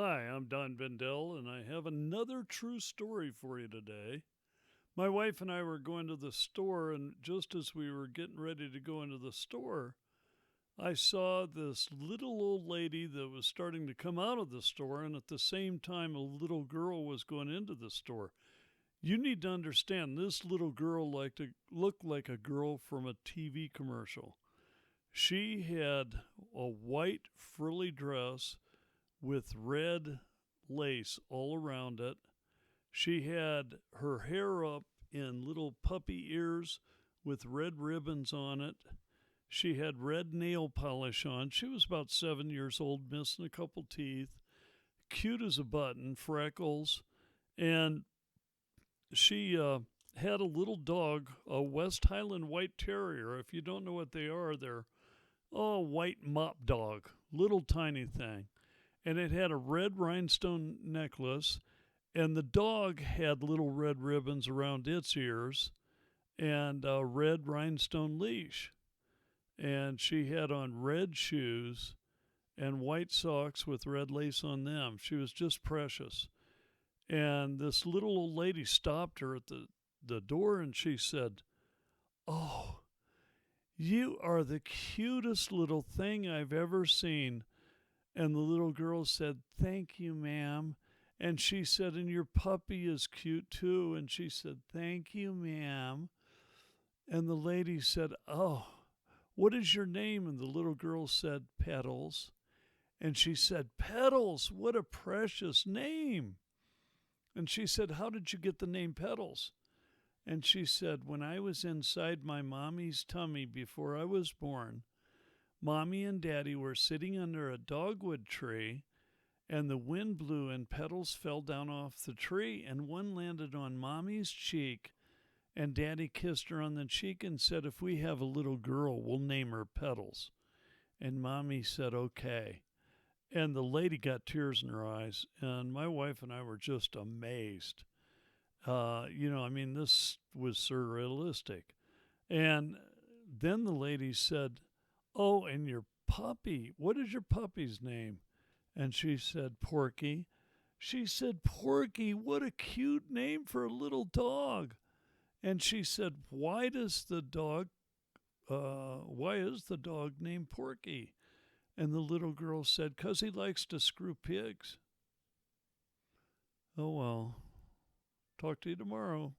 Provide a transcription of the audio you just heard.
Hi, I'm Don Bendel, and I have another true story for you today. My wife and I were going to the store, and just as we were getting ready to go into the store, I saw this little old lady that was starting to come out of the store, and at the same time, a little girl was going into the store. You need to understand this little girl looked like a girl from a TV commercial. She had a white frilly dress with red lace all around it. She had her hair up in little puppy ears with red ribbons on it. She had red nail polish on. She was about 7 years old, missing a couple teeth, cute as a button, freckles. And she had a little dog, a West Highland White Terrier. If you don't know what they are, they're a white mop dog, little tiny thing. And it had a red rhinestone necklace, and the dog had little red ribbons around its ears and a red rhinestone leash. And she had on red shoes and white socks with red lace on them. She was just precious. And this little old lady stopped her at the door and she said, "Oh, you are the cutest little thing I've ever seen." And the little girl said, "Thank you, ma'am." And she said, "And your puppy is cute too." And she said, "Thank you, ma'am." And the lady said, "Oh, what is your name?" And the little girl said, "Petals." And she said, "Petals, what a precious name." And she said, "How did you get the name Petals?" And she said, "When I was inside my mommy's tummy before I was born, Mommy and Daddy were sitting under a dogwood tree, and the wind blew and petals fell down off the tree, and one landed on Mommy's cheek, and Daddy kissed her on the cheek and said, 'If we have a little girl, we'll name her Petals.' And Mommy said, 'Okay.'" And the lady got tears in her eyes, and my wife and I were just amazed. This was surrealistic. And then the lady said, "Oh, and your puppy, what is your puppy's name?" And she said, "Porky." She said, "Porky, what a cute name for a little dog." And she said, why is the dog named Porky?" And the little girl said, "'Cause he likes to screw pigs." Oh, well. Talk to you tomorrow.